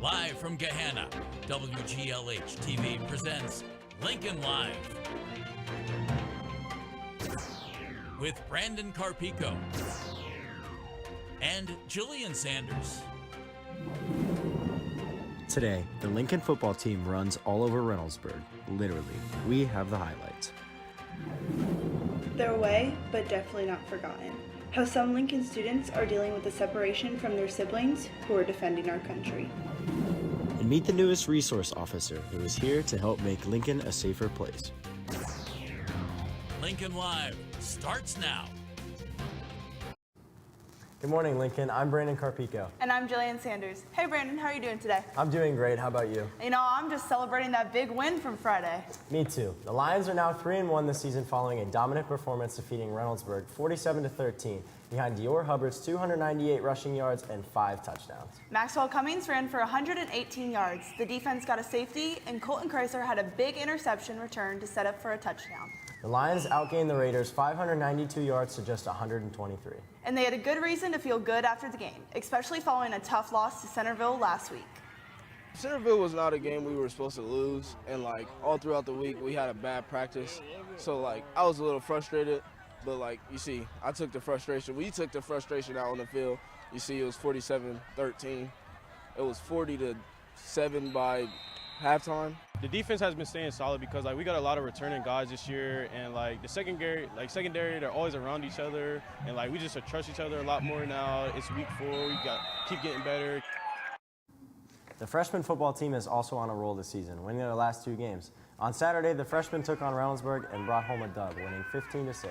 Live from Gahanna, WGLH TV presents Lincoln Live. With Brandon Carpico and Jillian Sanders. Today, the Lincoln football team runs all over Reynoldsburg. Literally, we have the highlights. They're away, but definitely not forgotten. How some Lincoln students are dealing with the separation from their siblings who are defending our country. And meet the newest resource officer who is here to help make Lincoln a safer place. Lincoln Live starts now. Good morning, Lincoln. I'm Brandon Carpico. And I'm Jillian Sanders. Hey Brandon, how are you doing today? I'm doing great. How about you? You know, I'm just celebrating that big win from Friday. Me too. The Lions are now 3-1 this season following a dominant performance defeating Reynoldsburg 47-13 behind Dior Hubbard's 298 rushing yards and 5 touchdowns. Maxwell Cummings ran for 118 yards. The defense got a safety, and Colton Chrysler had a big interception return to set up for a touchdown. The Lions outgained the Raiders 592 yards to just 123. And they had a good reason to feel good after the game, especially following a tough loss to Centerville last week. Centerville was not a game we were supposed to lose, and all throughout the week we had a bad practice. So I was a little frustrated, but you see, I took the frustration. We took the frustration out on the field. You see, it was 47-13. It was 40-7 by halftime. The defense has been staying solid because we got a lot of returning guys this year, and the secondary they're always around each other, and we just trust each other a lot more now. It's week 4, we got keep getting better. The freshman football team is also on a roll this season, winning their last 2 games. On Saturday, the freshmen took on Reynoldsburg and brought home a dub, winning 15-6.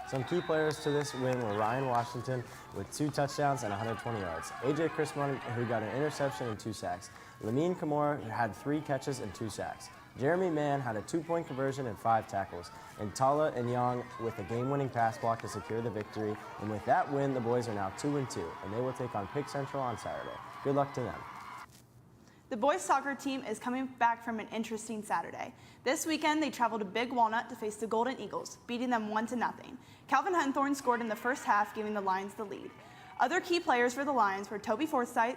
Some key players to this win were Ryan Washington with 2 touchdowns and 120 yards, AJ Chrisman, who got an interception and 2 sacks, Lamine Kamora, who had 3 catches and 2 sacks, Jeremy Mann had a 2-point conversion and 5 tackles, and Tala Nyong with a game-winning pass block to secure the victory. And with that win, the boys are now 2-2, and they will take on Pick Central on Saturday. Good luck to them. The boys soccer team is coming back from an interesting Saturday. This weekend, they traveled to Big Walnut to face the Golden Eagles, beating them 1-0. Calvin Hunthorne scored in the first half, giving the Lions the lead. Other key players for the Lions were Toby Forsythe,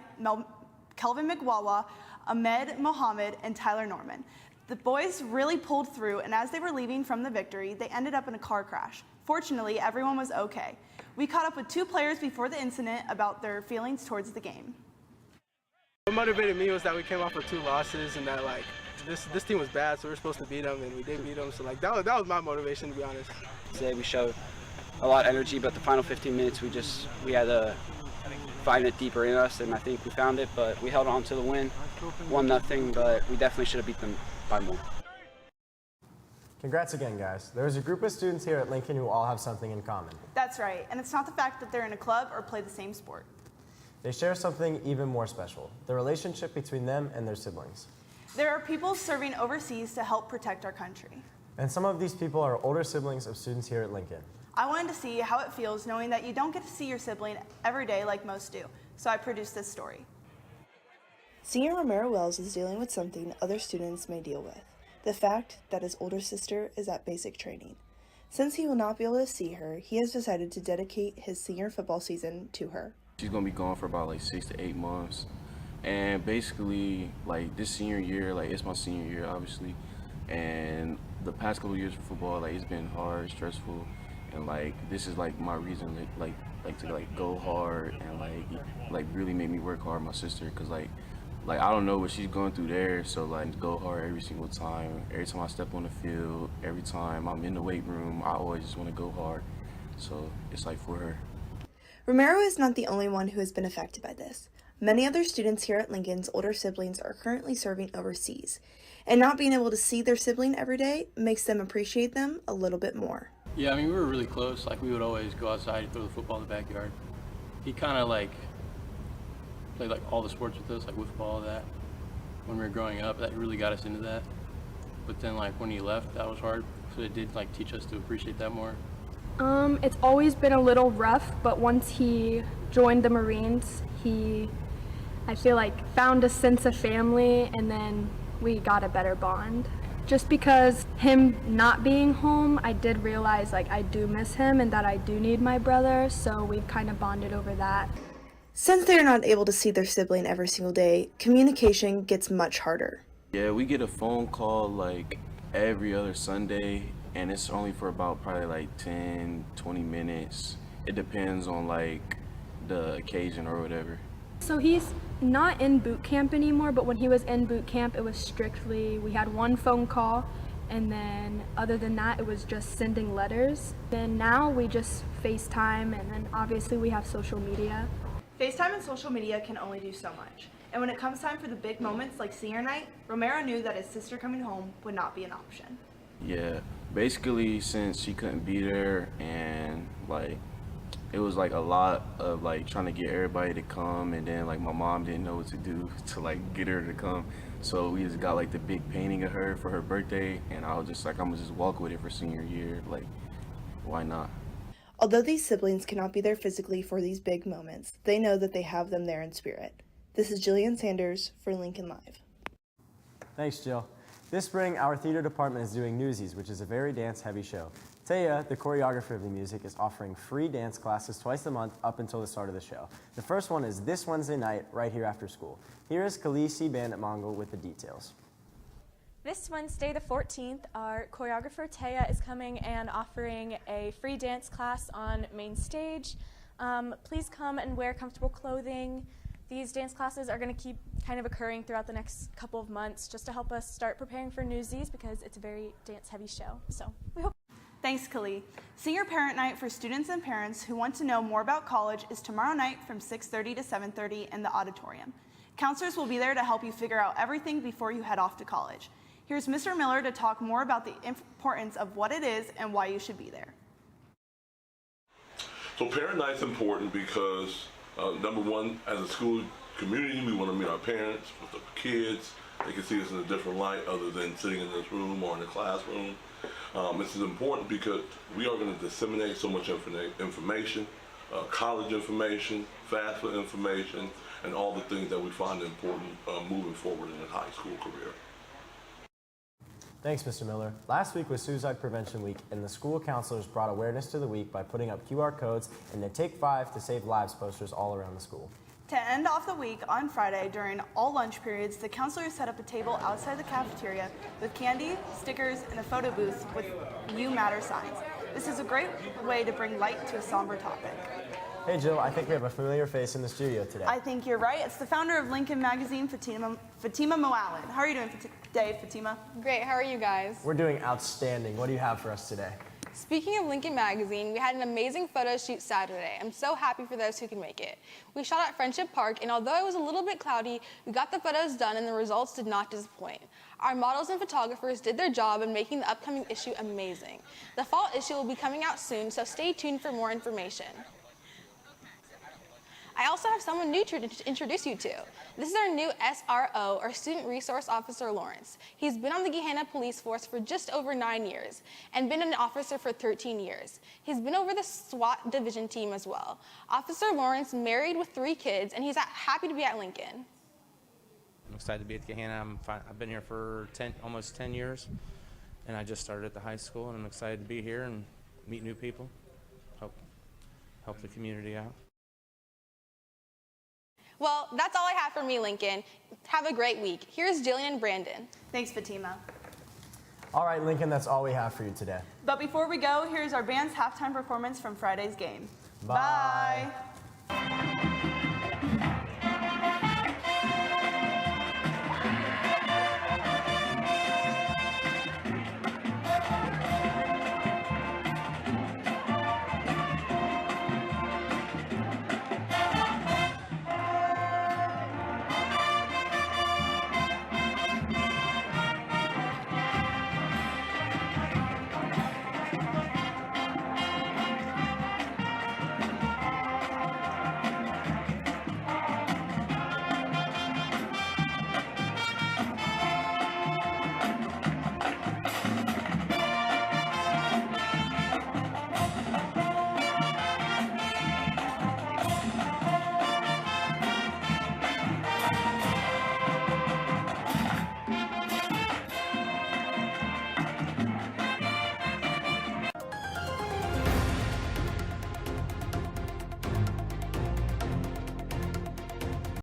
Kelvin McWawa, Ahmed Mohammed, and Tyler Norman. The boys really pulled through, and as they were leaving from the victory, they ended up in a car crash. Fortunately, everyone was okay. We caught up with 2 players before the incident about their feelings towards the game. What motivated me was that we came off of 2 losses, and that this team was bad, so we were supposed to beat them, and we didn't beat them. So that was my motivation, to be honest. Today we showed a lot of energy, but the final 15 minutes we had to find it deeper in us, and I think we found it. But we held on to the win, 1-0, but we definitely should have beat them by more. Congrats again, guys. There's a group of students here at Lincoln who all have something in common. That's right, and it's not the fact that they're in a club or play the same sport. They share something even more special, the relationship between them and their siblings. There are people serving overseas to help protect our country. And some of these people are older siblings of students here at Lincoln. I wanted to see how it feels knowing that you don't get to see your sibling every day like most do, so I produced this story. Senior Romero Wells is dealing with something other students may deal with, the fact that his older sister is at basic training. Since he will not be able to see her, he has decided to dedicate his senior football season to her. She's gonna be gone for about 6 to 8 months, and basically this senior year, it's my senior year obviously, and the past couple years of football, it's been hard, stressful, and this is my reason to go hard and really make me work hard, my sister, because I don't know what she's going through there, so go hard every single time. Every time I step on the field, every time I'm in the weight room, I always just want to go hard. So it's for her. Romero is not the only one who has been affected by this. Many other students here at Lincoln's older siblings are currently serving overseas, and not being able to see their sibling every day makes them appreciate them a little bit more. Yeah, we were really close. We would always go outside and throw the football in the backyard. He kind of played all the sports with us, football, that. When we were growing up, that really got us into that. But then when he left, that was hard. So it did teach us to appreciate that more. It's always been a little rough, but once he joined the Marines, I feel found a sense of family, and then we got a better bond. Just because him not being home, I did realize I do miss him and that I do need my brother, so we've kind of bonded over that. Since they are not able to see their sibling every single day, communication gets much harder. Yeah, we get a phone call like every other Sunday, and it's only for about probably like 10, 20 minutes. It depends on like the occasion or whatever. So he's not in boot camp anymore, but when he was in boot camp, it was strictly, we had one phone call, and then other than that, it was just sending letters. Then now we just FaceTime, and then obviously we have social media. FaceTime and social media can only do so much. And when it comes time for the big moments like senior night, Romero knew that his sister coming home would not be an option. Yeah, basically since she couldn't be there, and like it was like a lot of like trying to get everybody to come, and then like my mom didn't know what to do to like get her to come. So we just got like the big painting of her for her birthday, and I was just like, I'm gonna just walk with it for senior year, like why not? Although these siblings cannot be there physically for these big moments, they know that they have them there in spirit. This is Jillian Sanders for Lincoln Live. Thanks, Jill. This spring, our theater department is doing Newsies, which is a very dance-heavy show. Taya, the choreographer of the music, is offering free dance classes twice a month up until the start of the show. The first one is this Wednesday night, right here after school. Here is Khaleesi Bandit Mongol with the details. This Wednesday, the 14th, our choreographer Taya is coming and offering a free dance class on main stage. Please come and wear comfortable clothing. These dance classes are going to keep kind of occurring throughout the next couple of months just to help us start preparing for Newsies because it's a very dance-heavy show. So we hope. Thanks, Khalid. Senior Parent Night for students and parents who want to know more about college is tomorrow night from 6:30 to 7:30 in the auditorium. Counselors will be there to help you figure out everything before you head off to college. Here's Mr. Miller to talk more about the importance of what it is and why you should be there. So Parent Night's important because, number one, as a school community, we want to meet our parents with the kids. They can see us in a different light other than sitting in this room or in the classroom. This is important because we are going to disseminate so much information, college information, FAFSA information, and all the things that we find important moving forward in a high school career. Thanks, Mr. Miller. Last week was Suicide Prevention Week, and the school counselors brought awareness to the week by putting up QR codes and the Take 5 to Save Lives posters all around the school. To end off the week on Friday, during all lunch periods, the counselors set up a table outside the cafeteria with candy, stickers, and a photo booth with You Matter signs. This is a great way to bring light to a somber topic. Hey Jill, I think we have a familiar face in the studio today. I think you're right. It's the founder of Lincoln Magazine, Fatima Moallen. How are you doing today, Fatima? Great, how are you guys? We're doing outstanding. What do you have for us today? Speaking of Lincoln Magazine, we had an amazing photo shoot Saturday. I'm so happy for those who can make it. We shot at Friendship Park, and although it was a little bit cloudy, we got the photos done and the results did not disappoint. Our models and photographers did their job in making the upcoming issue amazing. The fall issue will be coming out soon, so stay tuned for more information. I also have someone new to introduce you to. This is our new SRO, or Student Resource Officer Lawrence. He's been on the Gahanna Police Force for just over 9 years and been an officer for 13 years. He's been over the SWAT division team as well. Officer Lawrence married with 3 kids, and he's happy to be at Lincoln. I'm excited to be at Gahanna. I've been here for almost 10 years, and I just started at the high school, and I'm excited to be here and meet new people, help the community out. Well, that's all I have for me, Lincoln. Have a great week. Here's Jillian and Brandon. Thanks, Fatima. All right, Lincoln, that's all we have for you today. But before we go, here's our band's halftime performance from Friday's game. Bye. Bye.